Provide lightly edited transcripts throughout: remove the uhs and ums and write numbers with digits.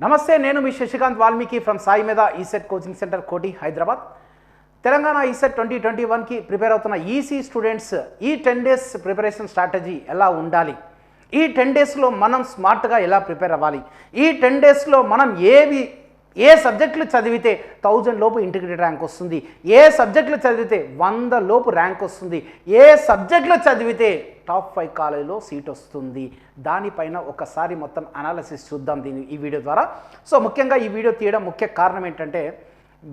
నమస్తే, నేను మీ శశికాంత్ వాల్మీకి ఫ్రమ్ సాయి మీద ఈసెట్ కోచింగ్ సెంటర్ కోటి హైదరాబాద్. తెలంగాణ ఈసెట్ 2021కి ప్రిపేర్ అవుతున్న ఈసీ స్టూడెంట్స్ ఈ 10 డేస్ ప్రిపరేషన్ స్ట్రాటజీ ఎలా ఉండాలి, ఈ 10 డేస్లో మనం స్మార్ట్గా ఎలా ప్రిపేర్ అవ్వాలి, ఈ 10 డేస్లో మనం ఏ సబ్జెక్టులు చదివితే 1000 లోపు ఇంటిగ్రేటెడ్ ర్యాంక్ వస్తుంది, ఏ సబ్జెక్టులు చదివితే 100 లోపు ర్యాంక్ వస్తుంది, ఏ సబ్జెక్టులు చదివితే టాప్ 5 కాలేజీలో సీట్ వస్తుంది, దానిపైన ఒకసారి మొత్తం అనాలిసిస్ చూద్దాం ఈ వీడియో ద్వారా. సో ముఖ్యంగా ఈ వీడియో తీయడం ముఖ్య కారణం ఏంటంటే,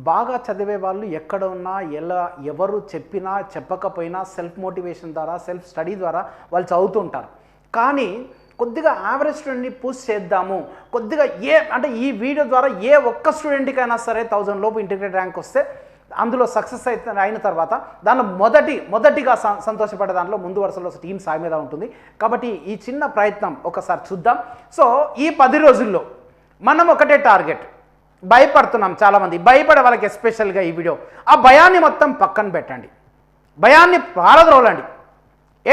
బాగా చదివే వాళ్ళు ఎక్కడ ఉన్నా ఎవరు చెప్పినా చెప్పకపోయినా సెల్ఫ్ మోటివేషన్ ద్వారా సెల్ఫ్ స్టడీ ద్వారా వాళ్ళు చదువుతుంటారు. కానీ కొద్దిగా యావరేజ్ స్టూడెంట్ని పుష్ చేద్దాము, కొద్దిగా ఈ వీడియో ద్వారా ఏ ఒక్క స్టూడెంట్కైనా సరే 1000 లోపు ఇంటిగ్రేటెడ్ ర్యాంక్ వస్తే అందులో సక్సెస్ అయిన తర్వాత దానిలో మొదటిగా సంతోషపడే దాంట్లో ముందు వరుసలో టీమ్ సాయి మీద ఉంటుంది. కాబట్టి ఈ చిన్న ప్రయత్నం ఒకసారి చూద్దాం. సో ఈ 10 రోజుల్లో మనం ఒకటే టార్గెట్. భయపడుతున్నాం చాలామంది, భయపడే వాళ్ళకి ఎస్పెషల్గా ఈ వీడియో. ఆ భయాన్ని మొత్తం పక్కన పెట్టండి, భయాన్ని పారద్రోలండి.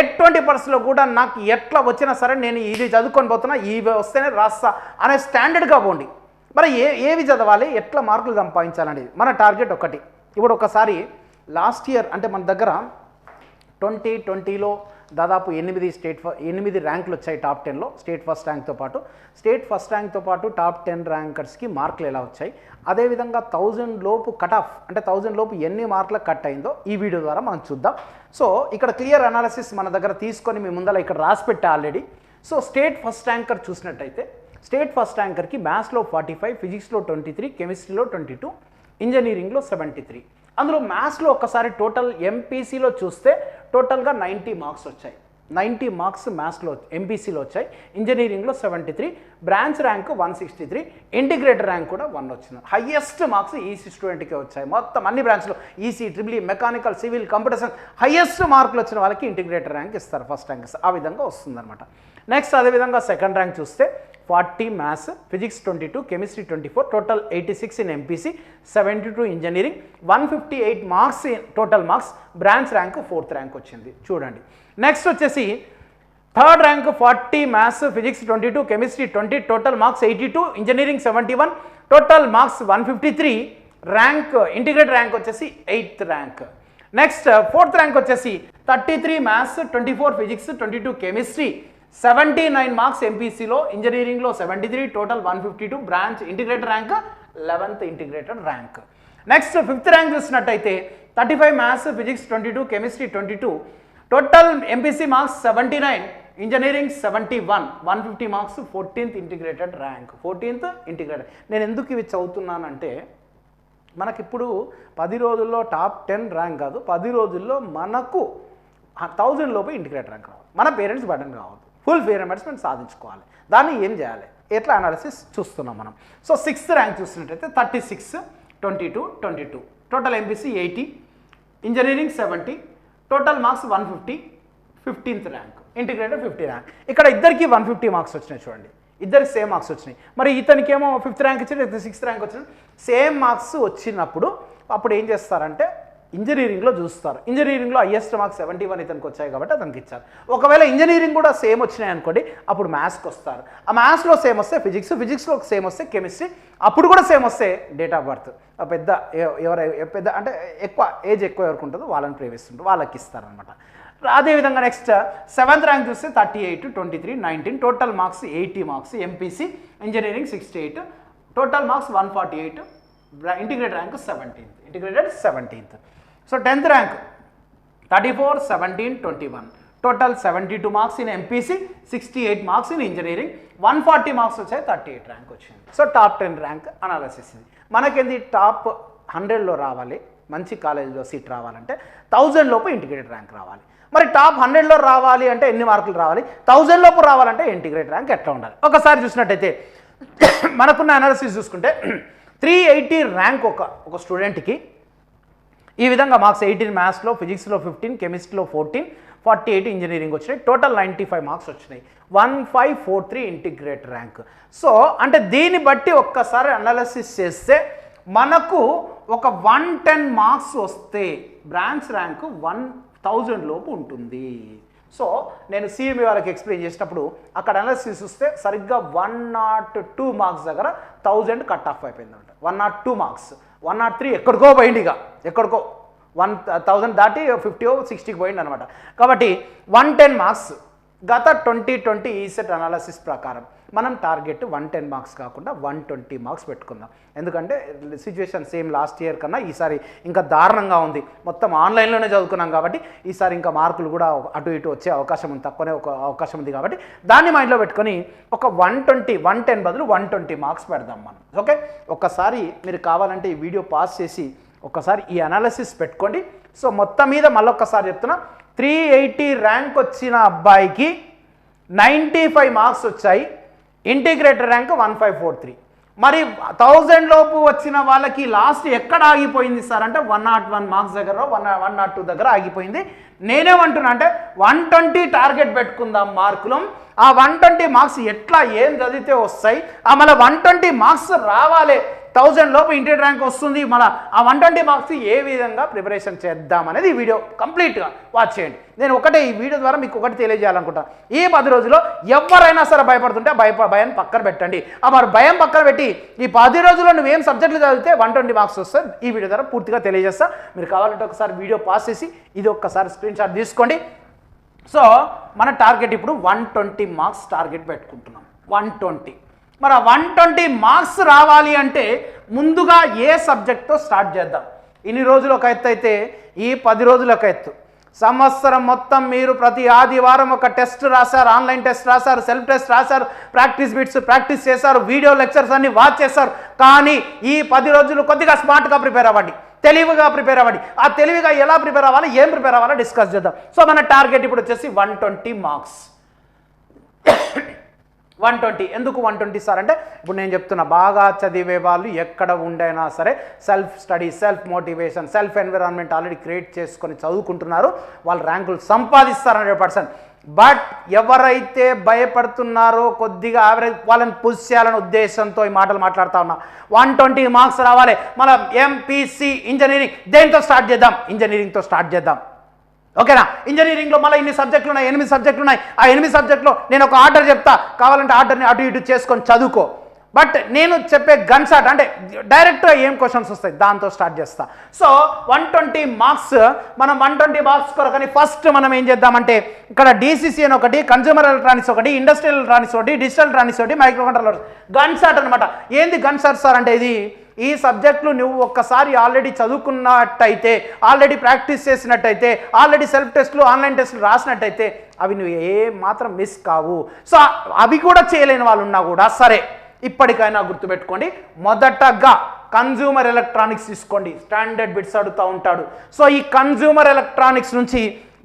ఎటువంటి పరిస్థితుల్లో కూడా నాకు ఎట్లా వచ్చినా సరే నేను ఇది చదువుకొని పోతున్నా, ఇవి వస్తేనే రాస్తా అనే స్టాండర్డ్గా పోండి. మరి ఏవి చదవాలి, ఎట్లా మార్కులు సంపాదించాలండి మన టార్గెట్ ఒకటి. ఇప్పుడు ఒకసారి లాస్ట్ ఇయర్ అంటే మన దగ్గర 2020లో దాదాపు 8 ర్యాంకులు వచ్చాయి టాప్ 10లో. స్టేట్ ఫస్ట్ ర్యాంక్తో పాటు టాప్ 10 ర్యాంకర్స్కి మార్కులు ఎలా వచ్చాయి, అదేవిధంగా 1000 లోపు కట్ ఆఫ్ అంటే 1000 లోపు ఎన్ని మార్కులకు కట్ అయిందో ఈ వీడియో ద్వారా మనం చూద్దాం. సో ఇక్కడ క్లియర్ అనాలిసిస్ మన దగ్గర తీసుకొని మీ ముందర ఇక్కడ రాసి పెట్టా already. So state first ranker చూసినట్టయితే స్టేట్ ఫస్ట్ ర్యాంకర్కి మ్యాథ్స్లో 45, ఫిజిక్స్లో 23, కెమిస్ట్రీలో 22, ఇంజనీరింగ్లో 73. అందులో మ్యాథ్స్లో ఒక్కసారి టోటల్ ఎంపీసీలో చూస్తే టోటల్గా 90 మార్క్స్ వచ్చాయి. 90 మార్క్స్ మ్యాథ్స్లో ఎంపీసీలో వచ్చాయి. ఇంజనీరింగ్లో 73, బ్రాంచ్ ర్యాంక్ 163, ఇంటిగ్రేటెడ్ ర్యాంక్ కూడా 1 వచ్చింది. హయ్యెస్ట్ మార్క్స్ ఈసీ స్టూడెంట్కే వచ్చాయి. మొత్తం అన్ని బ్రాంచ్లో EC, triple E, mechanical, civil, computer science highest మార్కులు వచ్చిన వాళ్ళకి ఇంటిగ్రేటెడ్ ర్యాంక్ ఇస్తారు, ఫస్ట్ ర్యాంక్. ఆ విధంగా వస్తుందన్నమాట. నెక్స్ట్ అదేవిధంగా సెకండ్ ర్యాంక్ చూస్తే 40 maths, physics 22, chemistry 24, total 86 in MPC, 72 engineering, 158 marks total marks, branch rank 4th rank వచ్చింది చూడండి. నెక్స్ట్ వచ్చేసి third rank 40 maths, physics 22, chemistry 20, total marks 82, engineering 71, total marks 153, rank integrated rank వచ్చేసి 8th rank. Next 4th rank వచ్చేసి 33 maths, 24 physics, 22 chemistry, 79 marks ఎంపీసీలో, ఇంజనీరింగ్లో 73, total 152, branch integrated rank 11th integrated rank. Next 5th rank చూసినట్టయితే 35 maths, physics 22, chemistry 22, total MPC marks 79, engineering 71, 150 marks, 14th integrated rank. 14th integrated. నేను ఎందుకు ఇవి చదువుతున్నానంటే, మనకిప్పుడు 10 రోజుల్లో top 10 rank కాదు, 10 రోజుల్లో మనకు 1000 లోపు ఇంటిగ్రేటెడ్ ర్యాంక్ రావాలి. మన పేరెంట్స్ బటన్ కావద్దు, ఫుల్ ఫేర్ మనం సాధించుకోవాలి. దాన్ని ఏం చేయాలి, ఎట్లా అనాలిసిస్ చూస్తున్నాం మనం. సో 6th ర్యాంక్ చూసినట్టయితే 36, 22, 22, total MPC 80, engineering 70, total marks 150, 15th rank, integrated 50 rank. ఇక్కడ ఇద్దరికి 150 మార్క్స్ వచ్చినాయి చూడండి, ఇద్దరికి సేమ్ మార్క్స్ వచ్చినాయి. మరి ఇతనికేమో 5th ర్యాంక్ ఇచ్చాడు, 6th ర్యాంక్ వచ్చింది. సేమ్ మార్క్స్ వచ్చినప్పుడు అప్పుడు ఏం చేస్తారంటే ఇంజనీరింగ్లో చూస్తారు. ఇంజనీరింగ్లో హయ్యెస్ట్ మార్క్స్ 71 ఇతనికి వచ్చాయి కాబట్టి అతనికి ఇచ్చారు. ఒకవేళ ఇంజనీరింగ్ కూడా సేమ్ వచ్చినాయి అనుకోండి, అప్పుడు మ్యాథ్స్కి వస్తారు. ఆ మ్యాథ్స్లో సేమ్ వస్తే ఫిజిక్స్లో సేమ్ వస్తే కెమిస్ట్రీ, అప్పుడు కూడా సేమ్ వస్తే డేట్ ఆఫ్ బర్త్ పెద్ద అంటే ఏజ్ ఎక్కువ ఎవరికి ఉంటుందో వాళ్ళని ప్రేమిస్తుంటారు, వాళ్ళకి ఇస్తారనమాట. అదేవిధంగా నెక్స్ట్ 7th ర్యాంక్ చూస్తే 38, 23, 19, total marks 80 marks, MPC, engineering 68, total marks 148, integrated rank 17th, integrated 17th. So 10th rank 34, 17, 21, total 72 marks in MPC, 68 marks in engineering, 140 marks వచ్చాయి, 38 ర్యాంక్ వచ్చింది. సో టాప్ 10 ర్యాంక్ అనాలిసిస్ ఇది. మనకేంది top 100లో రావాలి, మంచి కాలేజీలో seat రావాలంటే 1000 లోపు integrated rank రావాలి. మరి టాప్ 100లో రావాలి అంటే ఎన్ని మార్కులు రావాలి, 1000 లోపు రావాలంటే ఇంటిగ్రేటెడ్ ర్యాంక్ ఎట్లా ఉండాలి. ఒకసారి చూసినట్టయితే మనకున్న అనాలిసిస్ చూసుకుంటే 380 ర్యాంక్ ఒక స్టూడెంట్కి ఈ విధంగా మార్క్స్ 18 మ్యాథ్స్లో, ఫిజిక్స్లో 15, కెమిస్ట్రీలో 14, 48 ఇంజనీరింగ్ వచ్చినాయి, టోటల్ 95 మార్క్స్ వచ్చినాయి, 1543 ఇంటిగ్రేటెడ్ ర్యాంక్. సో అంటే దీన్ని బట్టి ఒక్కసారి అనాలిసిస్ చేస్తే మనకు ఒక 110 మార్క్స్ వస్తే బ్రాంచ్ ర్యాంకు 1000 లోపు ఉంటుంది. సో నేను సిఎంఈ వాళ్ళకి ఎక్స్ప్లెయిన్ చేసినప్పుడు అక్కడ అనాలిసిస్ చూస్తే సరిగ్గా 102 మార్క్స్ దగ్గర 1000 కట్ ఆఫ్ అయిపోయింది అనమాట. 102 మార్క్స్, 103 ఎక్కడికో పోయింది, ఇక ఎక్కడికో 1000 దాటి 50 60కి పోయింది అనమాట. కాబట్టి 110 మార్క్స్ గత 2020 ఈసెట్ అనాలిసిస్ ప్రకారం మనం టార్గెట్ 110 మార్క్స్ కాకుండా 120 మార్క్స్ పెట్టుకుందాం. ఎందుకంటే సిచ్యువేషన్ సేమ్ లాస్ట్ ఇయర్ కన్నా ఈసారి ఇంకా దారుణంగా ఉంది. మొత్తం ఆన్లైన్లోనే చదువుకున్నాం కాబట్టి ఈసారి ఇంకా మార్కులు కూడా అటు ఇటు వచ్చే అవకాశం ఉంది, తక్కువనే ఒక అవకాశం ఉంది. కాబట్టి దాన్ని మైండ్లో పెట్టుకొని ఒక 110 బదులు 120 మార్క్స్ పెడదాం మనం. ఓకే, ఒక్కసారి మీరు కావాలంటే ఈ వీడియో పాస్ చేసి ఒక్కసారి ఈ అనాలిసిస్ పెట్టుకోండి. సో మొత్తం మీద మళ్ళొక్కసారి చెప్తున్నా, 380 ర్యాంక్ వచ్చిన అబ్బాయికి 95 మార్క్స్ వచ్చాయి, ఇంటిగ్రేటెడ్ ర్యాంక్ 1543. మరి 1000 లోపు వచ్చిన వాళ్ళకి లాస్ట్ ఎక్కడ ఆగిపోయింది సార్ అంటే 101 మార్క్స్ దగ్గర 102 దగ్గర ఆగిపోయింది. నేనేమంటున్నా అంటే 120 టార్గెట్ పెట్టుకుందాం మార్కులు. ఆ 120 మార్క్స్ ఎట్లా ఏం చదివితే వస్తాయి, మళ్ళీ 120 మార్క్స్ రావాలి, 1000 లోపు ఇంటర్ ర్యాంక్ వస్తుంది, మళ్ళీ ఆ 120 మార్క్స్ ఏ విధంగా ప్రిపరేషన్ చేద్దాం అనేది ఈ వీడియో కంప్లీట్గా వాచ్ చేయండి. నేను ఈ వీడియో ద్వారా మీకు ఒకటి తెలియజేయాలనుకుంటాను. ఈ 10 రోజుల్లో ఎవరైనా సరే భయపడుతుంటే భయం పక్కన పెట్టండి. మరి భయం పక్కన పెట్టి ఈ 10 రోజుల్లో నువ్వేం సబ్జెక్టులు చదివితే 120 మార్క్స్ వస్తుంది ఈ వీడియో ద్వారా పూర్తిగా తెలియజేస్తా. మీరు కావాలంటే ఒకసారి వీడియో పాస్ చేసి ఇది ఒక్కసారి స్క్రీన్ షాట్ తీసుకోండి. సో మన టార్గెట్ ఇప్పుడు 120 మార్క్స్ టార్గెట్ పెట్టుకుంటున్నాం. 120 మరి 120 మార్క్స్ రావాలి అంటే ముందుగా ఏ సబ్జెక్ట్తో స్టార్ట్ చేద్దాం. ఇన్ని రోజులు ఒక ఎత్తు అయితే ఈ 10 రోజులు ఒక ఎత్తు. సంవత్సరం మొత్తం మీరు ప్రతి ఆదివారం ఒక టెస్ట్ రాశారు, ఆన్లైన్ టెస్ట్ రాశారు, సెల్ఫ్ టెస్ట్ రాశారు, ప్రాక్టీస్ బిట్స్ ప్రాక్టీస్ చేశారు, వీడియో లెక్చర్స్ అన్ని వాచ్ చేశారు. కానీ ఈ 10 రోజులు కొద్దిగా స్మార్ట్గా ప్రిపేర్ అవ్వండి, తెలివిగా ప్రిపేర్ అవ్వండి. ఆ తెలివిగా ఎలా ప్రిపేర్ అవ్వాలి, ఏం ప్రిపేర్ అవ్వాలో డిస్కస్ చేద్దాం. సో మన టార్గెట్ ఇప్పుడు వచ్చేసి 120 మార్క్స్. 120 ఎందుకు 120 సార్ అంటే ఇప్పుడు నేను చెప్తున్నా, బాగా చదివే వాళ్ళు ఎక్కడ ఉండైనా సరే self study, self motivation, self environment already create చేసుకొని చదువుకుంటున్నారు, వాళ్ళు ర్యాంకులు సంపాదిస్తారు 100%. బట్ ఎవరైతే భయపడుతున్నారో కొద్దిగా యావరేజ్ వాళ్ళని పుష్ చేయాలనే ఉద్దేశంతో ఈ మాటలు మాట్లాడుతూ ఉన్నా. 120 మార్క్స్ రావాలి. మన ఎంపీసీ ఇంజనీరింగ్ దేంతో స్టార్ట్ చేద్దాం, ఇంజనీరింగ్తో స్టార్ట్ చేద్దాం. ఓకేనా, ఇంజనీరింగ్లో మళ్ళీ ఇన్ని సబ్జెక్టులు ఉన్నాయి, 8 సబ్జెక్టులు ఉన్నాయి. ఆ 8 సబ్జెక్టులో నేను ఒక ఆర్డర్ చెప్తా, కావాలంటే ఆర్డర్ని అటు ఇటు చేసుకొని చదువుకో. బట్ నేను చెప్పే గన్ షాట్ అంటే డైరెక్ట్గా ఏం క్వశ్చన్స్ వస్తాయి దాంతో స్టార్ట్ చేస్తా. సో 120 మార్క్స్ మనం 120 మార్క్స్ కొరకని ఫస్ట్ మనం ఏం చేద్దామంటే ఇక్కడ డీసీసీ అని ఒకటి, కన్జ్యూమర్ ఎలక్ట్రానిక్స్ ఒకటి, ఇండస్ట్రియల్ ఎలక్ట్రానిక్స్ ఒకటి, డిజిటల్ ఎలక్ట్రానిక్స్ ఒకటి, మైక్రో కంట్రోలర్స్. గన్ షాట్ అనమాట. ఏంది గన్ షాట్ సార్ అంటే ఇది ఈ సబ్జెక్టులు నువ్వు ఒక్కసారి ఆల్రెడీ చదువుకున్నట్టయితే, ఆల్రెడీ ప్రాక్టీస్ చేసినట్టయితే, ఆల్రెడీ సెల్ఫ్ టెస్ట్లు ఆన్లైన్ టెస్ట్లు రాసినట్టయితే అవి నువ్వు ఏ మాత్రం మిస్ కావు. సో అవి కూడా చేయలేని వాళ్ళు ఉన్నా కూడా సరే ఇప్పటికైనా గుర్తుపెట్టుకోండి, మొదటగా కన్జ్యూమర్ ఎలక్ట్రానిక్స్ తీసుకోండి. స్టాండర్డ్ బిట్స్ అడుగుతూ ఉంటాడు. సో ఈ కన్జ్యూమర్ ఎలక్ట్రానిక్స్ నుంచి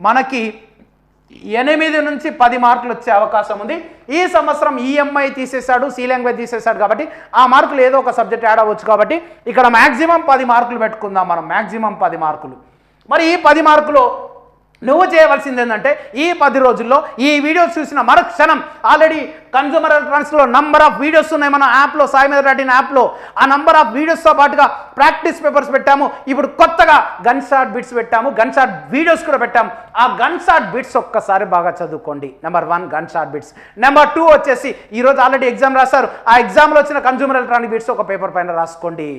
మనకి 8 నుంచి 10 మార్కులు వచ్చే అవకాశం ఉంది. ఈ సంవత్సరం ఈఎంఐ తీసేశాడు, సి లాంగ్వేజ్ తీసేశాడు కాబట్టి ఆ మార్కులు ఏదో ఒక సబ్జెక్ట్ యాడ్ అవ్వచ్చు. కాబట్టి ఇక్కడ మ్యాక్సిమం 10 మార్కులు పెట్టుకుందాం మనం, మ్యాక్సిమం 10 మార్కులు. మరి ఈ 10 మార్కులు నువ్వు చేయవలసింది ఏంటంటే ఈ 10 రోజుల్లో ఈ వీడియోస్ చూసిన మరుక్షణం ఆల్రెడీ కన్జ్యూమర్ ఎలక్ట్రానిక్స్లో నంబర్ ఆఫ్ వీడియోస్ ఉన్నాయి మన యాప్లో, సాయిమేధ.in యాప్లో. ఆ నంబర్ ఆఫ్ వీడియోస్తో పాటుగా ప్రాక్టీస్ పేపర్స్ పెట్టాము. ఇప్పుడు కొత్తగా గన్ షాట్ బిట్స్ పెట్టాము, గన్ షాట్ వీడియోస్ కూడా పెట్టాము. ఆ గన్ షాట్ బిట్స్ ఒక్కసారి బాగా చదువుకోండి. Number 1 gun shot bits. Number 2 వచ్చేసి ఈరోజు ఆల్రెడీ ఎగ్జామ్ రాశారు, ఆ ఎగ్జామ్లో వచ్చిన కన్జ్యూమర్ ఎలక్ట్రానిక్ బిట్స్ ఒక పేపర్ పైన రాసుకోండి.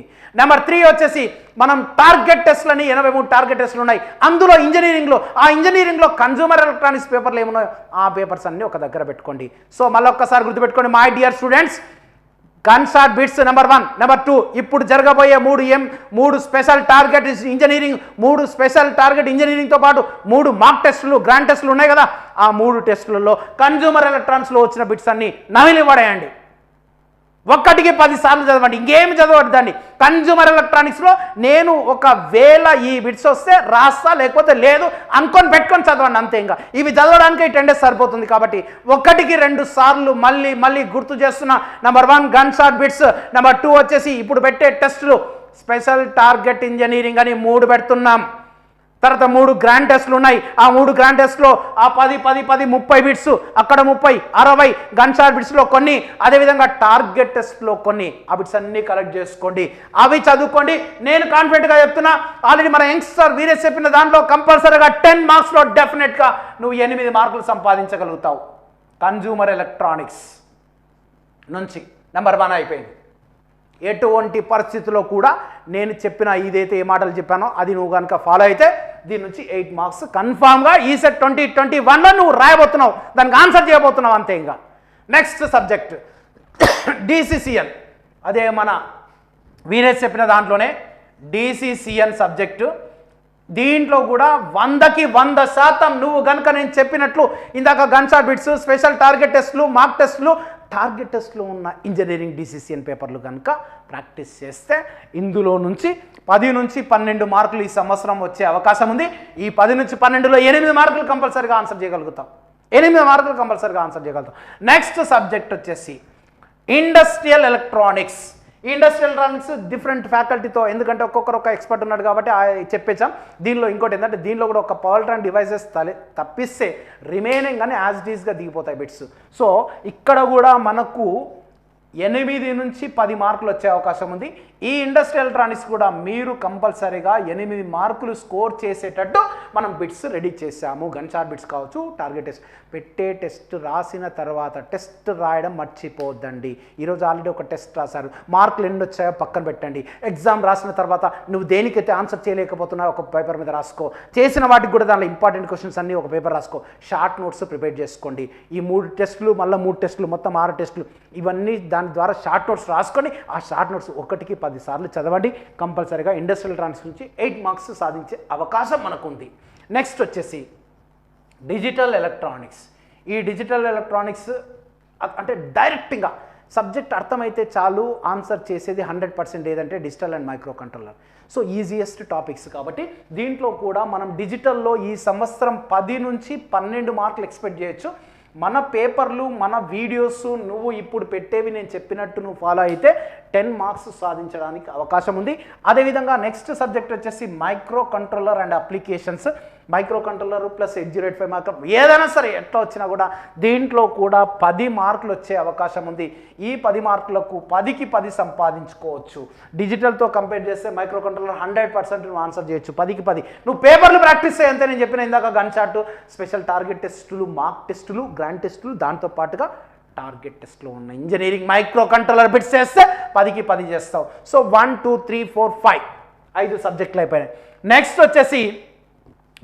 నెంబర్ 3 వచ్చేసి మనం టార్గెట్ టెస్ట్లని 83 టార్గెట్ టెస్ట్లు ఉన్నాయి. అందులో ఇంజనీరింగ్లో కన్జ్యూమర్ ఎలక్ట్రానిక్స్ పేపర్లు ఏమున్నాయో ఆ పేపర్స్ అన్ని ఒక దగ్గర పెట్టుకోండి. సో మళ్ళీ ఒక్కసారి గుర్తుపెట్టుకోండి my dear students, gun shot bits number 1. Number 2 ఇప్పుడు జరగబోయే 3 special target engineering, 3 special target ఇంజనీరింగ్తో పాటు 3 మాక్ టెస్టులు, గ్రాండ్ టెస్టులు ఉన్నాయి కదా, ఆ 3 టెస్టులలో కన్జ్యూమర్ ఎలక్ట్రానిక్స్లో వచ్చిన బిట్స్ అన్ని నమిలి పడేయండి. 1కి 10 సార్లు చదవండి, ఇంకేమి చదవద్దండి. కన్జ్యూమర్ ఎలక్ట్రానిక్స్లో నేను ఒకవేళ ఈ బిట్స్ వస్తే రాస్తా, లేకపోతే లేదు అనుకొని పెట్టుకొని చదవండి అంతే. ఇంకా ఇవి చదవడానికి 10 డేస్ సరిపోతుంది. కాబట్టి 1కి 2 సార్లు మళ్ళీ గుర్తు చేస్తున్నా. Number 1 gun shot bits, number 2 వచ్చేసి ఇప్పుడు పెట్టే టెస్టులు స్పెషల్ టార్గెట్ ఇంజనీరింగ్ అని 3 పెడుతున్నాం. తర్వాత 3 గ్రాండ్ టెస్ట్లు ఉన్నాయి. ఆ 3 గ్రాండ్ టెస్ట్లో ఆ 10 10 10 30 బిట్స్, అక్కడ 30 60 గన్ షాట్ బిట్స్లో కొన్ని, అదేవిధంగా టార్గెట్ టెస్ట్లో కొన్ని. ఆ బిట్స్ అన్నీ కలెక్ట్ చేసుకోండి, అవి చదువుకోండి. నేను కాన్ఫిడెంట్గా చెప్తున్నా, ఆల్రెడీ మన యంగ్స్టర్ వీరేష్ చెప్పిన దాంట్లో కంపల్సరీగా 10 మార్క్స్లో డెఫినెట్గా నువ్వు 8 మార్కులు సంపాదించగలుగుతావు. కన్జ్యూమర్ ఎలక్ట్రానిక్స్ నుంచి నెంబర్ 1 అయిపోయింది. ఎటువంటి పరిస్థితుల్లో కూడా నేను చెప్పిన ఇదైతే ఏ మాటలు చెప్పానో అది నువ్వు కనుక ఫాలో అయితే దీని నుంచి 8 మార్క్స్ కన్ఫామ్గా ఈసెట్ 2021లో నువ్వు రాయబోతున్నావు, దానికి ఆన్సర్ చేయబోతున్నావు అంతే. ఇంకా నెక్స్ట్ సబ్జెక్ట్ డిసిసిఎన్. అదే మన వీరేష్ చెప్పిన దాంట్లోనే డిసిసిఎన్ సబ్జెక్టు. దీంట్లో కూడా 100కి 100% నువ్వు కనుక నేను చెప్పినట్లు ఇందాక gun shot bits, special target టెస్ట్లు, మార్క్ టెస్ట్లు, టార్గెట్ టెస్ట్లో ఉన్న ఇంజనీరింగ్ డిసిసిఎన్ పేపర్లు కనుక ప్రాక్టీస్ చేస్తే ఇందులో నుంచి 10 నుంచి 12 మార్కులు ఈ సంవత్సరం వచ్చే అవకాశం ఉంది. ఈ 10 నుంచి 12లో 8 మార్కులు కంపల్సరీగా ఆన్సర్ చేయగలుగుతాం. 8 మార్కులు కంపల్సరీగా ఆన్సర్ చేయగలుగుతాం. నెక్స్ట్ సబ్జెక్ట్ వచ్చేసి industrial electronics. Industrial electronics different ఫ్యాకల్టీతో, ఎందుకంటే ఒక్కొక్కరు ఒక ఎక్స్పర్ట్ ఉన్నాడు కాబట్టి చెప్పేచాం. దీనిలో ఇంకోటి ఏంటంటే దీనిలో కూడా ఒక పవర్ ట్రాన్ డివైసెస్ తప్పిస్తే రిమైనింగ్ అని యాజ్ ఇట్ ఈస్గా దిగిపోతాయి బిట్స్. సో ఇక్కడ కూడా మనకు 8 నుంచి 10 మార్కులు వచ్చే అవకాశం ఉంది. ఈ ఇండస్ట్రియల్ ఎలక్ట్రానిక్స్ కూడా మీరు కంపల్సరీగా 8 మార్కులు స్కోర్ చేసేటట్టు మనం బిట్స్ రెడీ చేసాము. గన్ షాట్ బిట్స్ కావచ్చు, టార్గెట్ టెస్ట్. పెట్టే టెస్ట్ రాసిన తర్వాత టెస్ట్ రాయడం మర్చిపోద్దండి. ఈరోజు ఆల్రెడీ ఒక టెస్ట్ రాశారు, మార్కులు ఎన్ని వచ్చాయో పక్కన పెట్టండి. ఎగ్జామ్ రాసిన తర్వాత నువ్వు దేనికైతే ఆన్సర్ చేయలేకపోతున్నావు ఒక పేపర్ మీద రాసుకో. చేసిన వాటికి కూడా దానిలో ఇంపార్టెంట్ క్వశ్చన్స్ అన్నీ ఒక పేపర్ రాసుకో. షార్ట్ నోట్స్ ప్రిపేర్ చేసుకోండి. ఈ 3 టెస్టులు మళ్ళీ 3 టెస్టులు మొత్తం 6 టెస్టులు, ఇవన్నీ దాని ద్వారా షార్ట్ నోట్స్ రాసుకొని ఆ షార్ట్ నోట్స్ 1కి 10 సార్లు చదవండి. కంపల్సరీగా ఇండస్ట్రియల్ ఎలక్ట్రానిక్స్ నుంచి 8 మార్క్స్ సాధించే అవకాశం మనకుంది. నెక్స్ట్ వచ్చేసి డిజిటల్ ఎలక్ట్రానిక్స్. ఈ డిజిటల్ ఎలక్ట్రానిక్స్ అంటే డైరెక్ట్గా సబ్జెక్ట్ అర్థమైతే చాలు ఆన్సర్ చేసేది 100% ఏదంటే digital and micro controller. So easiest topics కాబట్టి దీంట్లో కూడా మనం డిజిటల్లో ఈ సంవత్సరం 10 నుంచి 12 మార్కులు ఎక్స్పెక్ట్ చేయొచ్చు. మన పేపర్లు, మన వీడియోస్ నువ్వు ఇప్పుడు పెట్టేవి నేను చెప్పినట్టు నువ్వు ఫాలో అయితే 10 మార్క్స్ సాధించడానికి అవకాశం ఉంది. అదేవిధంగా నెక్స్ట్ సబ్జెక్ట్ వచ్చేసి micro controller and applications. Micro controller plus 8085 mark ఏదైనా సరే ఎట్లా వచ్చినా కూడా దీంట్లో కూడా 10 మార్కులు వచ్చే అవకాశం ఉంది. ఈ 10 మార్కులకు 10కి 10 సంపాదించుకోవచ్చు. డిజిటల్తో కంపేర్ చేస్తే మైక్రో కంట్రోలర్ 100% నువ్వు ఆన్సర్ చేయొచ్చు. 10కి 10 నువ్వు పేపర్లు ప్రాక్టీస్ చేయంతే నేను చెప్పిన ఇందాక గన్ షాట్, స్పెషల్ టార్గెట్ టెస్టులు, మార్క్ టెస్టులు, గ్రాండ్ టెస్టులు, దాంతో పాటుగా టార్గెట్ టెస్ట్లో ఉన్న ఇంజనీరింగ్ మైక్రో కంట్రోలర్ బిట్స్ చేస్తే 10కి 10 చేస్తావు. సో 1 2 3 4 5 సబ్జెక్టులు అయిపోయినాయి. నెక్స్ట్ వచ్చేసి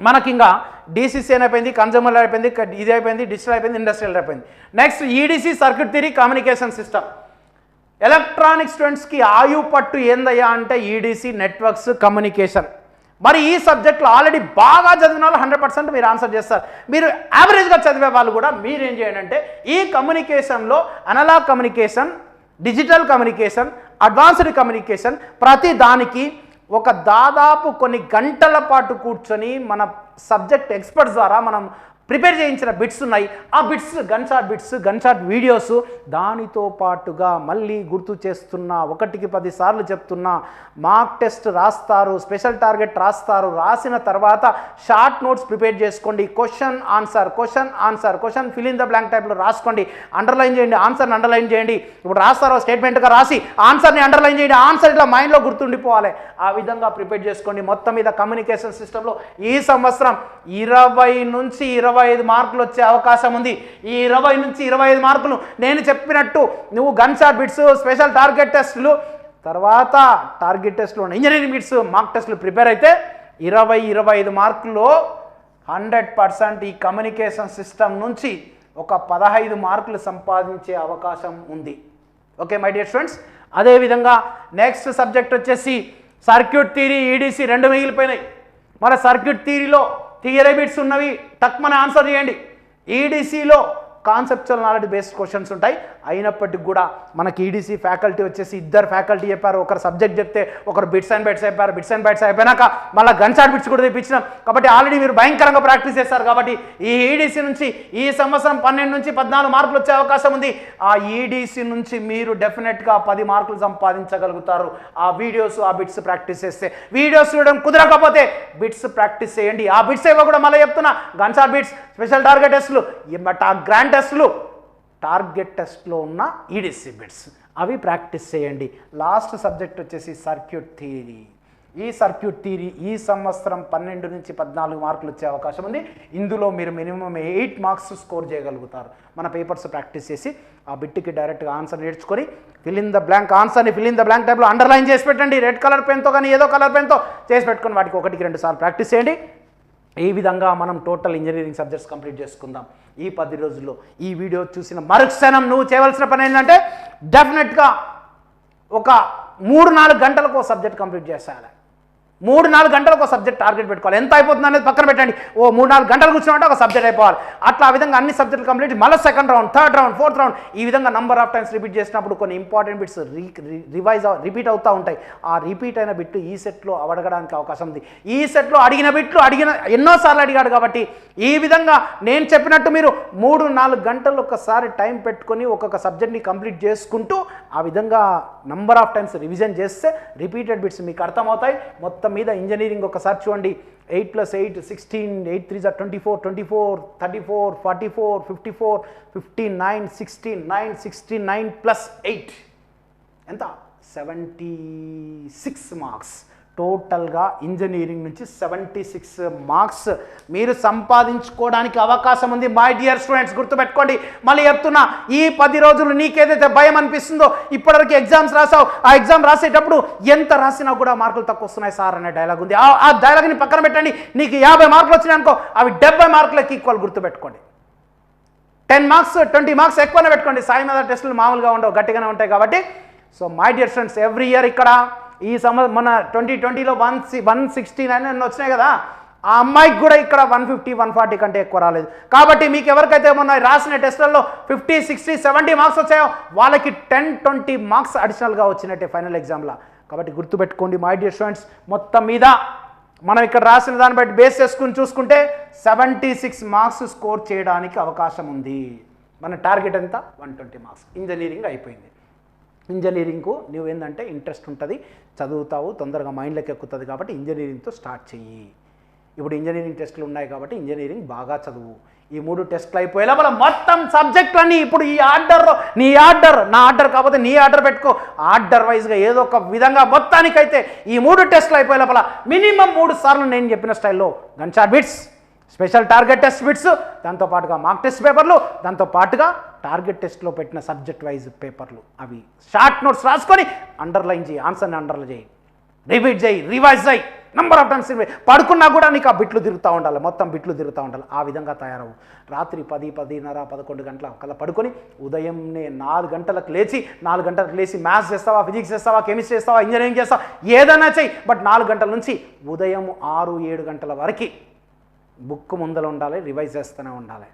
మనకి ఇంకా డిసిసిఎన్ అయిపోయింది, కన్జ్యూమర్ అయిపోయింది, ఇది అయిపోయింది, డిజిటల్ అయిపోయింది, ఇండస్ట్రియల్ అయిపోయింది. Next EDC, circuit theory, communication system. Electronic స్టూడెంట్స్కి ఆయు పట్టు ఏందయ్యా అంటే ఈడిసి, నెట్వర్క్స్, కమ్యూనికేషన్. మరి ఈ సబ్జెక్టులో ఆల్రెడీ బాగా చదివిన వాళ్ళు 100% మీరు ఆన్సర్ చేస్తారు. మీరు యావరేజ్గా చదివే వాళ్ళు కూడా మీరేం చేయండి అంటే ఈ కమ్యూనికేషన్లో analogue communication, digital communication, advanced communication, ప్రతి దానికి ఒక దాదాపు కొన్ని గంటల పాటు కూర్చొని మన సబ్జెక్ట్ ఎక్స్పర్ట్స్ ద్వారా మనం ప్రిపేర్ చేయించిన బిట్స్ ఉన్నాయి. ఆ బిట్స్ గన్ షాట్ వీడియోస్, దానితో పాటుగా మళ్ళీ గుర్తు చేస్తున్నా, 1కి 10 సార్లు చెప్తున్నా, మార్క్ టెస్ట్ రాస్తారు, స్పెషల్ టార్గెట్ రాస్తారు. రాసిన తర్వాత షార్ట్ నోట్స్ ప్రిపేర్ చేసుకోండి. Question answer fill in the blank టైప్లో రాసుకోండి. అండర్లైన్ చేయండి, ఆన్సర్ని అండర్లైన్ చేయండి. ఇప్పుడు రాస్తారో స్టేట్మెంట్గా రాసి ఆన్సర్ని అండర్లైన్ చేయండి. ఆన్సర్ ఇట్లా మైండ్లో గుర్తుండిపోవాలి. ఆ విధంగా ప్రిపేర్ చేసుకోండి. మొత్తం మీద కమ్యూనికేషన్ సిస్టంలో ఈ సంవత్సరం 20 నుంచి 25 మార్కులు వచ్చే అవకాశం ఉంది. ఈ 20 నుంచి 25 మార్కులు నేను చెప్పినట్టు నువ్వు gun shot bits, special target టెస్టులు, తర్వాత టార్గెట్ టెస్టులు, ఇంజనీరింగ్ బిట్స్, మార్క్ టెస్టులు ప్రిపేర్ అయితే 20-25 మార్కుల్లో 100% ఈ కమ్యూనికేషన్ సిస్టమ్ నుంచి ఒక 15 మార్కులు సంపాదించే అవకాశం ఉంది. Okay my dear students. అదేవిధంగా నెక్స్ట్ సబ్జెక్ట్ వచ్చేసి సర్క్యూట్ థియరీ, ఈడిసి 2 మిగిలిపోయినాయి. మన సర్క్యూట్ థియరీలో థియరీ బిట్స్ ఉన్నవి, తక్కువనే ఆన్సర్ చేయండి. ఈడిసిలో కాన్సెప్చువల్ నాలెడ్జ్ బేస్డ్ క్వశ్చన్స్ ఉంటాయి. అయినప్పటికీ కూడా మనకి ఈడీసీ ఫ్యాకల్టీ వచ్చేసి ఇద్దరు ఫ్యాకల్టీ చెప్పారు. ఒకరు సబ్జెక్ట్ చెప్తే ఒకరు బిట్స్ అండ్ బైట్స్ చెప్పారు. బిట్స్ అండ్ బైట్స్ అయిపోయినాక మళ్ళీ గన్ షాట్ బిట్స్ కూడా తెప్పించినాం. కాబట్టి ఆల్రెడీ మీరు భయంకరంగా ప్రాక్టీస్ చేస్తారు. కాబట్టి ఈ ఈడీసీ నుంచి ఈ సంవత్సరం 12 నుంచి 14 మార్కులు వచ్చే అవకాశం ఉంది. ఆ ఈడీసీ నుంచి మీరు డెఫినెట్గా 10 మార్కులు సంపాదించగలుగుతారు. ఆ వీడియోస్ ఆ బిట్స్ ప్రాక్టీస్ చేస్తే. వీడియోస్ చూడడం కుదరకపోతే బిట్స్ ప్రాక్టీస్ చేయండి. ఆ బిట్స్ ఏవో కూడా మళ్ళీ చెప్తున్నా, gun shot bits, special target టెస్టులు, గ్రాండ్ టెస్టులు, టార్గెట్ టెస్ట్లో ఉన్న ఈడీసీ బిట్స్ అవి ప్రాక్టీస్ చేయండి. లాస్ట్ సబ్జెక్ట్ వచ్చేసి సర్క్యూట్ థియరీ. ఈ సర్క్యూట్ థియరీ ఈ సంవత్సరం 12 నుంచి 14 మార్కులు వచ్చే అవకాశం ఉంది. ఇందులో మీరు మినిమం 8 మార్క్స్ స్కోర్ చేయగలుగుతారు. మన పేపర్స్ ప్రాక్టీస్ చేసి ఆ బిట్కి డైరెక్ట్గా ఆన్సర్ నేర్చుకొని ఫిల్ ఇన్ ద బ్లాంక్ ఆన్సర్ని ఫిల్ ఇన్ ద బ్లాంక్ టైప్లో అండర్లైన్ చేసి పెట్టండి. రెడ్ కలర్ పెన్తో కానీ ఏదో కలర్ పెన్తో చేసి పెట్టుకొని వాటికి 1-2 సార్లు ప్రాక్టీస్ చేయండి. ఈ విధంగా మనం టోటల్ ఇంజనీరింగ్ సబ్జెక్ట్స్ కంప్లీట్ చేసుకుందాం ఈ 10 రోజుల్లో. ఈ వీడియో చూసిన మరుక్షణం నువ్వు చేయవలసిన పని ఏంటంటే డెఫినెట్గా ఒక 3-4 గంటలకు ఒక సబ్జెక్ట్ కంప్లీట్ చేసేయాలి. 3-4 గంటలకు ఒక సబ్జెక్ట్ టార్గెట్ పెట్టుకోవాలి. ఎంత అయిపోతుంది అనేది పక్కన పెట్టండి. 3-4 గంటలు కూర్చున్నట్టు ఒక సబ్జెక్ట్ అయిపోవాలి. అట్లా ఆ విధంగా అన్ని సబ్జెక్టులు కంప్లీట్ మళ్ళీ second round, third round, fourth round ఈ విధంగా నంబర్ ఆఫ్ టైమ్స్ రిపీట్ చేసినప్పుడు కొన్ని ఇంపార్టెంట్ బిట్స్ రిపీట్ అవుతూ ఉంటాయి. ఆ రిపీట్ అయిన బిట్లు ఈ సెట్లో అడగడానికి అవకాశం ఉంది. ఈ సెట్లో అడిగిన బిట్లు ఎన్నోసార్లు అడిగాడు. కాబట్టి ఈ విధంగా నేను చెప్పినట్టు మీరు 3-4 గంటలు ఒకసారి టైం పెట్టుకొని ఒక్కొక్క సబ్జెక్ట్ని కంప్లీట్ చేసుకుంటూ ఆ విధంగా నంబర్ ఆఫ్ టైమ్స్ రివిజన్ చేస్తే రిపీటెడ్ బిట్స్ మీకు అర్థమవుతాయి. మొత్తం మీద ఇంజనీరింగ్ ఒకసారి చూడండి. 8 + 8 16, 8 3 24, 24, 34, 44, 54, 59, 69, 69 + 8 ఎంత 76 మార్క్స్. టోటల్గా ఇంజనీరింగ్ నుంచి 76 మార్క్స్ మీరు సంపాదించుకోవడానికి అవకాశం ఉంది. మై డియర్ స్టూడెంట్స్ గుర్తుపెట్టుకోండి. మళ్ళీ చెప్తున్నా, ఈ 10 రోజులు నీకేదైతే భయం అనిపిస్తుందో, ఇప్పటివరకు ఎగ్జామ్స్ రాసావు, ఆ ఎగ్జామ్ రాసేటప్పుడు ఎంత రాసినా కూడా మార్కులు తక్కువ వస్తున్నాయి సార్ అనే డైలాగ్ ఉంది. ఆ డైలాగ్ని పక్కన పెట్టండి. నీకు 50 మార్కులు వచ్చినాయి అనుకో, అవి 70 మార్కులకి ఈక్వల్. గుర్తుపెట్టుకోండి. 10 మార్క్స్ 20 మార్క్స్ ఎక్కువనే పెట్టుకోండి. సాయి మీద టెస్టులు మామూలుగా ఉండవు, గట్టిగానే ఉంటాయి. కాబట్టి so my dear students, every year ఇక్కడ ఈ మన 2020లో 169 వచ్చినాయి కదా, ఆ అమ్మాయికి కూడా ఇక్కడ 150, 140 కంటే ఎక్కువ రాలేదు. కాబట్టి మీకు ఎవరికైతే మొన్న రాసిన టెస్టులలో 50, 60, 70 మార్క్స్ వచ్చాయో వాళ్ళకి 10-20 మార్క్స్ అడిషనల్గా వచ్చినట్టే ఫైనల్ ఎగ్జామ్లో. కాబట్టి గుర్తుపెట్టుకోండి మై డియర్ స్టూడెంట్స్. మొత్తం మీద మనం ఇక్కడ రాసిన దాన్ని బట్టి బేస్ చేసుకుని చూసుకుంటే 76 మార్క్స్ స్కోర్ చేయడానికి అవకాశం ఉంది. మన టార్గెట్ ఎంత? 120 మార్క్స్. ఇంజనీరింగ్ అయిపోయింది. ఇంజనీరింగ్కు నువ్వు ఏంటంటే ఇంట్రెస్ట్ ఉంటుంది, చదువుతావు, తొందరగా మైండ్లోకి ఎక్కుతుంది. కాబట్టి ఇంజనీరింగ్తో స్టార్ట్ చెయ్యి. ఇప్పుడు ఇంజనీరింగ్ టెస్టులు ఉన్నాయి కాబట్టి ఇంజనీరింగ్ బాగా చదువు. ఈ 3 టెస్టులు అయిపోయే లోపల మొత్తం సబ్జెక్టులన్నీ ఇప్పుడు ఈ ఆర్డర్లో, నీ ఆర్డర్ నా ఆర్డర్ కాకపోతే నీ ఆర్డర్ పెట్టుకో, ఆర్డర్ వైజ్గా ఏదో ఒక విధంగా మొత్తానికైతే ఈ 3 టెస్టులు అయిపోయే లోపల మినిమం 3 సార్లు నేను చెప్పిన స్టైల్లో gun shot bits, special target test bits, దాంతోపాటుగా మార్క్ టెస్ట్ పేపర్లు, దాంతోపాటుగా టార్గెట్ టెస్ట్లో పెట్టిన సబ్జెక్ట్ వైజ్ పేపర్లు, అవి షార్ట్ నోట్స్ రాసుకొని అండర్లైన్ చేయి, ఆన్సర్ని అండర్లైన్ చేయి, రిపీట్ చేయి, రివైజ్ చేయి. నంబర్ ఆఫ్ టైమ్స్ పడుకున్నా కూడా నీకు ఆ బిట్లు తిరుగుతూ ఉండాలి, మొత్తం బిట్లు తిరుగుతూ ఉండాలి. ఆ విధంగా తయారవు. రాత్రి 10, 10:30, 11 గంటల కల్లా పడుకొని ఉదయంనే 4 గంటలకు లేచి 4 గంటలకు లేచి మ్యాథ్స్ చేస్తావా, ఫిజిక్స్ చేస్తావా, కెమిస్ట్రీ చేస్తావా, ఇంజనీరింగ్ చేస్తావా, ఏదైనా చెయ్యి. బట్ 4 గంటల నుంచి ఉదయం 6, 7 గంటల వరకు బుక్ ముందర ఉండాలి, రివైజ్ చేస్తూనే ఉండాలి,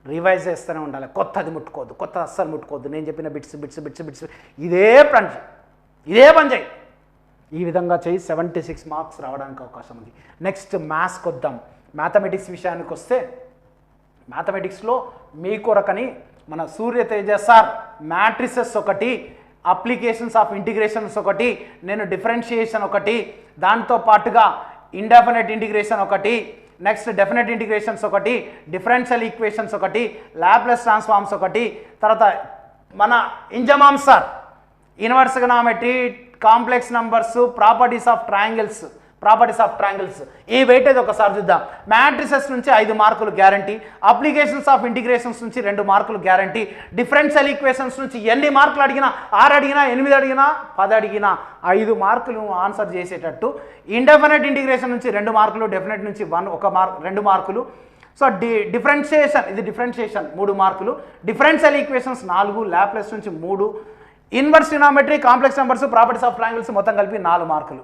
రివైజ్ చేస్తూనే ఉండాలి. కొత్తది ముట్టుకోవద్దు, కొత్త అస్సలు ముట్టుకోవద్దు. నేను చెప్పిన బిట్స్ బిట్స్ బిట్స్ బిట్స్ ఇదే పని చేయి. ఈ విధంగా చేయి. 76 మార్క్స్ రావడానికి అవకాశం ఉంది. నెక్స్ట్ మ్యాథ్స్కి వద్దాం. మ్యాథమెటిక్స్ విషయానికి వస్తే మ్యాథమెటిక్స్లో మీ కొరకని మన సూర్యతేజ సార్ మ్యాట్రిసెస్ ఒకటి, అప్లికేషన్స్ ఆఫ్ ఇంటిగ్రేషన్స్ ఒకటి, నేను డిఫరెన్షియేషన్ ఒకటి, దాంతో పాటుగా ఇండెఫినెట్ ఇంటిగ్రేషన్ ఒకటి, నెక్స్ట్ డెఫినెట్ ఇంటిగ్రేషన్స్ ఒకటి, డిఫరెన్షియల్ ఈక్వేషన్స్ ఒకటి, లాప్లేస్ ట్రాన్స్ఫార్మ్స్ ఒకటి, తర్వాత మన Inzamam sir inverse trigonometry, complex numbers, properties of triangles ఈ వెయిటేజ్ ఒకసారి చూద్దాం. మ్యాట్రిసెస్ నుంచి 5 మార్కులు గ్యారంటీ, అప్లికేషన్స్ ఆఫ్ ఇంటిగ్రేషన్స్ నుంచి 2 మార్కులు గ్యారంటీ, డిఫరెన్షియల్ ఈక్వేషన్స్ నుంచి ఎన్ని మార్కులు అడిగినా 6 అడిగినా 8 అడిగినా 10 అడిగినా 5 మార్కులు ఆన్సర్ చేసేటట్టు, ఇండెఫినెట్ ఇంటిగ్రేషన్ నుంచి 2 మార్కులు, డెఫినెట్ నుంచి 2 మార్కులు. సో డిఫరెన్షియేషన్, ఇది డిఫరెన్షియేషన్ 3 మార్కులు, డిఫరెన్షియల్ ఈక్వేషన్స్ 4, లాప్లేస్ నుంచి 3, inverse trigonometry, complex numbers, properties of triangles మొత్తం కలిపి 4 మార్కులు.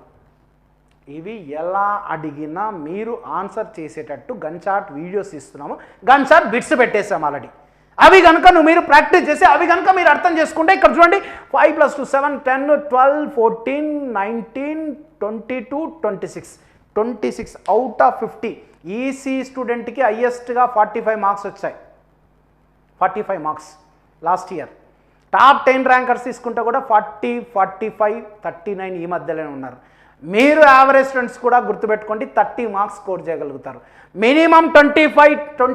ఇవి ఎలా అడిగినా మీరు ఆన్సర్ చేసేటట్టు గన్ షాట్ వీడియోస్ ఇస్తున్నాము, గన్ షాట్ బిట్స్ పెట్టేసాం ఆల్రెడీ. అవి కనుక మీరు ప్రాక్టీస్ చేసి అవి కనుక మీరు అర్థం చేసుకుంటే ఇక్కడ చూడండి 5 + 2 7 10 12 14 19 22 26 అవుట్ ఆఫ్ 50 ఈసీ స్టూడెంట్కి హైయెస్ట్గా 45 మార్క్స్ వచ్చాయి. 45 marks last year. Top 10 rankers తీసుకుంటే కూడా 40 45 39 ఈ మధ్యలోనే ఉన్నారు. మీరు యావరేజ్ స్టూడెంట్స్ కూడా గుర్తుపెట్టుకోండి 30 మార్క్స్ స్కోర్ చేయగలుగుతారు. మినిమం 25 to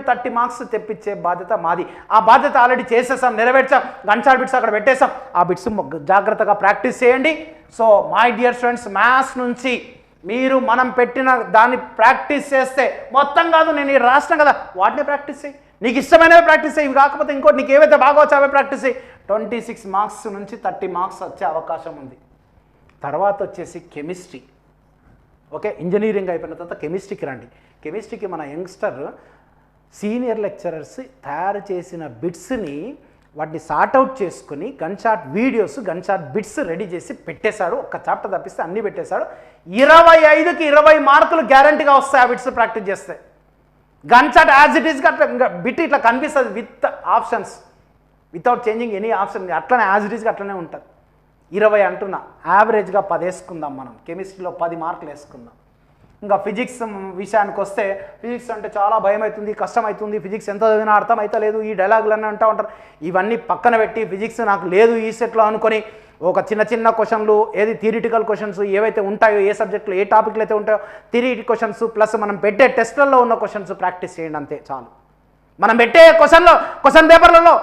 30 మార్క్స్ తెప్పించే బాధ్యత మాది. ఆ బాధ్యత ఆల్రెడీ చేసేసాం, నెరవేర్చాం. గన్షాట్ బిట్స్ అక్కడ పెట్టేసాం. ఆ బిట్స్ జాగ్రత్తగా ప్రాక్టీస్ చేయండి. So my dear students, maths నుంచి మీరు మనం పెట్టిన దాన్ని ప్రాక్టీస్ చేస్తే మొత్తం కాదు, నేను ఈ రాష్ట్రం కదా వాటినే ప్రాక్టీస్ చేయి. నీకు ఇష్టమైనవి ప్రాక్టీస్ చేయి. ఇవి కాకపోతే ఇంకోటి నీకు ఏవైతే బాగా వచ్చో అవే ప్రాక్టీస్ చేయి. 26 మార్క్స్ నుంచి 30 మార్క్స్ వచ్చే అవకాశం ఉంది. తర్వాత వచ్చేసి కెమిస్ట్రీ. ఓకే, ఇంజనీరింగ్ అయిపోయిన తర్వాత కెమిస్ట్రీకి రండి. కెమిస్ట్రీకి మన యంగ్స్టర్ సీనియర్ లెక్చరర్స్ తయారు చేసిన బిట్స్ని వాటిని సార్ట్అవుట్ చేసుకుని gunshot videos, gunshot bits ready చేసి పెట్టేశాడు. ఒక్క చాప్టర్ తప్పిస్తే అన్నీ పెట్టేశాడు. 25కి 20 మార్కులు గ్యారంటీగా వస్తాయి ఆ బిట్స్ ప్రాక్టీస్ చేస్తే. గన్షాట్ యాజ్ ఇట్ ఈస్గా అట్లా బిట్ ఇట్లా కనిపిస్తుంది with options, without changing any option. అట్లనే యాజ్ ఇట్ ఈస్గా అట్లనే ఉంటుంది. 20 అంటున్నా, యావరేజ్గా 10 వేసుకుందాం. మనం కెమిస్ట్రీలో 10 మార్కులు వేసుకుందాం. ఇంకా ఫిజిక్స్ విషయానికి వస్తే ఫిజిక్స్ అంటే చాలా భయం అవుతుంది, కష్టం అవుతుంది, ఫిజిక్స్ ఎంత చదివినా అర్థం అయితే లేదు, ఈ డైలాగులన్నీ అంటూ ఉంటారు. ఇవన్నీ పక్కన పెట్టి ఫిజిక్స్ నాకు లేదు ఈ సెట్లో అనుకొని ఒక చిన్న క్వశ్చన్లు, ఏది థియరిటికల్ క్వశ్చన్స్ ఏవైతే ఉంటాయో, ఏ సబ్జెక్టులో ఏ టాపిక్లు అయితే ఉంటాయో థియరిటికల్ క్వశ్చన్స్ ప్లస్ మనం పెట్టే టెస్ట్లలో ఉన్న క్వశ్చన్స్ ప్రాక్టీస్ చేయండి. అంతే చాలు. మనం పెట్టే క్వశ్చన్ పేపర్లలో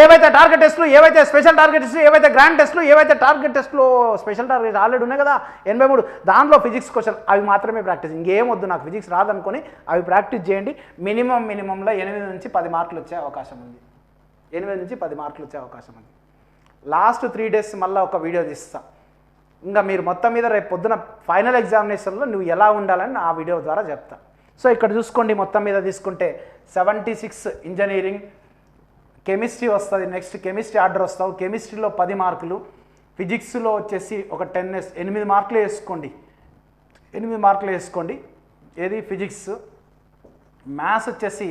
ఏవైతే టార్గెట్ టెస్టులు, ఏవైతే స్పెషల్ టార్గెట్ టెస్టులు, ఏవైతే గ్రాండ్ టెస్టులు, ఏవైతే టార్గెట్ టెస్టులు స్పెషల్ టార్గెట్ ఆల్రెడీ ఉన్నాయి కదా 83, దాంట్లో ఫిజిక్స్ క్వశ్చన్ అవి మాత్రమే ప్రాక్టీస్. ఇంకేం వద్దు, నాకు ఫిజిక్స్ రాదనుకొని అవి ప్రాక్టీస్ చేయండి. మినిమంలో 8 నుంచి 10 మార్కులు వచ్చే అవకాశం ఉంది. 8 నుంచి 10 మార్కులు వచ్చే అవకాశం ఉంది. లాస్ట్ 3 days మళ్ళీ ఒక వీడియో తీస్తా. ఇంకా మీరు మొత్తం మీద రేపు పొద్దున ఫైనల్ ఎగ్జామినేషన్లో నువ్వు ఎలా ఉండాలని ఆ వీడియో ద్వారా చెప్తా. సో ఇక్కడ చూసుకోండి, మొత్తం మీద తీసుకుంటే 76 ఇంజనీరింగ్, కెమిస్ట్రీ వస్తుంది. నెక్స్ట్ కెమిస్ట్రీ ఆర్డర్ వస్తావు. కెమిస్ట్రీలో 10 మార్కులు, ఫిజిక్స్లో వచ్చేసి ఒక 8 మార్కులు వేసుకోండి. 8 మార్కులు వేసుకోండి. ఏది ఫిజిక్స్. మ్యాథ్స్ వచ్చేసి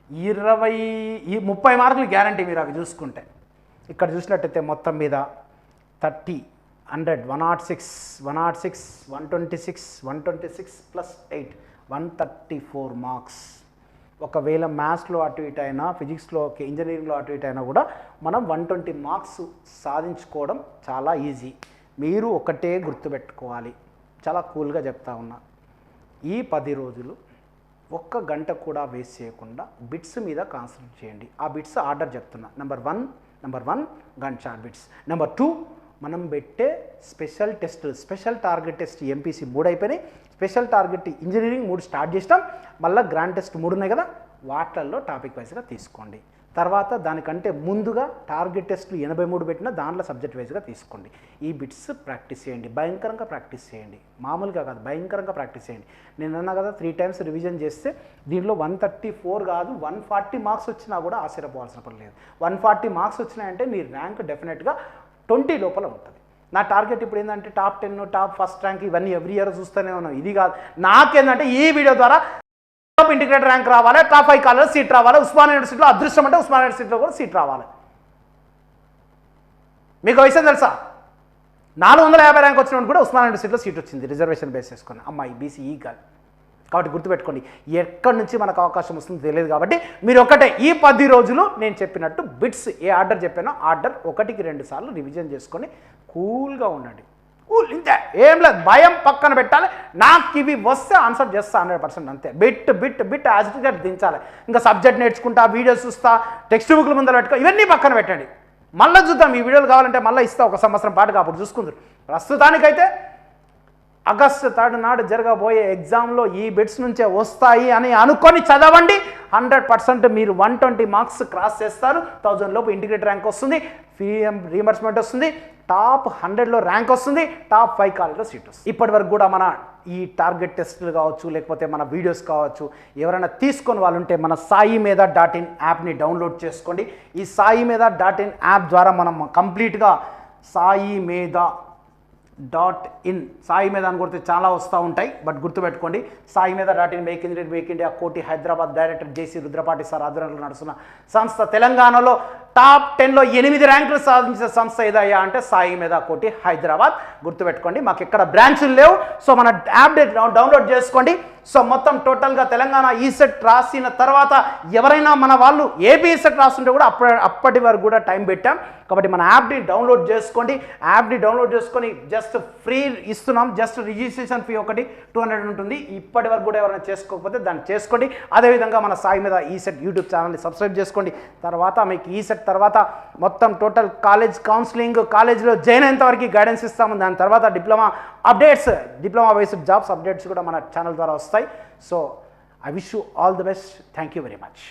30 మార్కులు గ్యారంటీ మీరు అవి చూసుకుంటే. ఇక్కడ చూసినట్టయితే మొత్తం మీద 30 100 106 126 126 ప్లస్ 8 134 మార్క్స్. ఒకవేళ మ్యాథ్స్లో అటు ఇటు అయినా, ఫిజిక్స్లో ఇంజనీరింగ్లో అటు ఇటు అయినా కూడా మనం 120 మార్క్స్ సాధించుకోవడం చాలా ఈజీ. మీరు ఒకటే గుర్తుపెట్టుకోవాలి, చాలా కూల్గా చెప్తా ఉన్నా. ఈ 10 రోజులు 1 గంట కూడా వేస్ట్ చేయకుండా బిట్స్ మీద కాన్సన్ట్రేట్ చేయండి. ఆ బిట్స్ ఆర్డర్ చెప్తున్నా. Number 1 gunshot bits. నెంబర్ 2 మనం పెట్టే special test, special target test MPC 3 అయిపోయినాయి. స్పెషల్ టార్గెట్ ఇంజనీరింగ్ 3 స్టార్ట్ చేసినాం. మళ్ళీ గ్రాండ్ టెస్ట్ 3 ఉన్నాయి కదా, వాటిల్లో టాపిక్ వైజ్గా తీసుకోండి. తర్వాత దానికంటే ముందుగా టార్గెట్ టెస్ట్లు 83 పెట్టినా దాంట్లో సబ్జెక్ట్ వైజ్గా తీసుకోండి. ఈ బిట్స్ ప్రాక్టీస్ చేయండి, భయంకరంగా ప్రాక్టీస్ చేయండి. మామూలుగా కాదు, భయంకరంగా ప్రాక్టీస్ చేయండి. నేను అన్నా కదా 3 times రివిజన్ చేస్తే దీనిలో 134 కాదు 140 మార్క్స్ వచ్చినా కూడా ఆశ్చర్యపోవాల్సిన పని లేదు. 140 మార్క్స్ వచ్చినాయంటే మీ ర్యాంక్ డెఫినెట్గా 20 లోపల ఉంటుంది. నా టార్గెట్ ఇప్పుడు ఏంటంటే టాప్ 10, టాప్ ఫస్ట్ ర్యాంక్ ఇవన్నీ ఎవ్రీ ఇయర్ చూస్తూనే ఉన్నాం. ఇది కాదు, నాకేంటంటే ఈ వీడియో ద్వారా టాప్ ఇంటిగ్రేటెడ్ ర్యాంక్ రావాలి, టాప్ 5 కాలేజ్ సీట్ రావాలి, ఉస్మానియా యూనివర్సిటీలో అదృష్టం అంటే ఉస్మానియా యూనివర్సిటీలో కూడా సీట్ రావాలి. మీకు విషయం తెలుసా, 450 ర్యాంక్ వచ్చిన కూడా ఉస్మానియా యూనివర్సిటీలో సీట్ వచ్చింది రిజర్వేషన్ బేస్ చేసుకొని. అమ్మాయి బీసీఈ కాదు కాబట్టి గుర్తుపెట్టుకోండి, ఎక్కడి నుంచి మనకు అవకాశం వస్తుందో తెలియదు. కాబట్టి మీరు ఒకటే ఈ 10 రోజులు నేను చెప్పినట్టు బిట్స్ ఏ ఆర్డర్ చెప్పానో ఆర్డర్ 1కి 2 సార్లు రివిజన్ చేసుకొని కూల్గా ఉండండి. కూల్, ఇంతే, ఏం లేదు, భయం పక్కన పెట్టాలి. నాకు ఇవి వస్తే ఆన్సర్ చేస్తా 100%, అంతే. బిట్ యాజ్ ఇట్ ఈస్ దించాలి. ఇంకా సబ్జెక్ట్ నేర్చుకుంటా, వీడియోస్ చూస్తా, టెక్స్ట్ బుక్ల ముందర పెట్టుకో, ఇవన్నీ పక్కన పెట్టండి. మళ్ళీ చూద్దాం, ఈ వీడియోలు కావాలంటే మళ్ళీ ఇస్తా 1 సంవత్సరం పాటుగా, అప్పుడు చూసుకుందరు. ప్రస్తుతానికైతే ఆగస్టు 3 నాడు జరగబోయే ఎగ్జామ్లో ఈ బిట్స్ నుంచే వస్తాయి అని అనుకొని చదవండి. 100% మీరు 120 మార్క్స్ క్రాస్ చేస్తారు. 1000 లోపు ఇంటిగ్రేటెడ్ ర్యాంక్ వస్తుంది, ఫీ రీఎంబర్స్మెంట్ వస్తుంది, టాప్ 100లో ర్యాంక్ వస్తుంది, టాప్ 5 కాలేజ్లో సీట్ వస్తుంది. ఇప్పటి వరకు కూడా మన ఈ టార్గెట్ టెస్టులు కావచ్చు, లేకపోతే మన వీడియోస్ కావచ్చు, ఎవరైనా తీసుకొని వాళ్ళు ఉంటే మన saimedha.in యాప్ని డౌన్లోడ్ చేసుకోండి. ఈ saimedha.in యాప్ ద్వారా మనం కంప్లీట్గా సాయి మేధ .in సాయి మీద అని కొడితే చాలా వస్తూ ఉంటాయి, బట్ గుర్తుపెట్టుకోండి సాయి మీద .in మేక్ ఇండియా కోటి హైదరాబాద్ డైరెక్టర్ జేసీ రుద్రపాటి సార్ ఆధ్వర్యంలో నడుస్తున్న సంస్థ. తెలంగాణలో టాప్ 10లో 8 ర్యాంకులు సాధించిన సంస్థ ఏదయ్యా అంటే సాయి మీద కోటి హైదరాబాద్. గుర్తుపెట్టుకోండి, మాకు ఎక్కడ బ్రాంచులు లేవు. సో మన యాప్ డౌన్లోడ్ చేసుకోండి. సో మొత్తం టోటల్గా తెలంగాణ ఈసెట్ రాసిన తర్వాత ఎవరైనా మన వాళ్ళు ఏపీ ఈసెట్ రాస్తుంటే కూడా అప్పటి వరకు కూడా టైం పెట్టాం. కాబట్టి మన యాప్ని డౌన్లోడ్ చేసుకోండి. యాప్ని డౌన్లోడ్ చేసుకొని జస్ట్ ఫ్రీ ఇస్తున్నాం. జస్ట్ రిజిస్ట్రేషన్ ఫీ ఒకటి 200 ఉంటుంది. ఇప్పటి వరకు కూడా ఎవరైనా చేసుకోకపోతే దాన్ని చేసుకోండి. అదేవిధంగా మన సాయి మీద ఈసెట్ యూట్యూబ్ ఛానల్ని సబ్స్క్రైబ్ చేసుకోండి. తర్వాత మీకు ఈసెట్ తర్వాత మొత్తం టోటల్ కాలేజ్ కౌన్సిలింగ్, కాలేజ్లో జాయిన్ అయ్యేంత వరకు గైడెన్స్ ఇస్తాము. దాని తర్వాత diploma updates, diploma based jobs updates కూడా మన ఛానల్ ద్వారా వస్తాయి. So I wish you all the best. Thank you very much.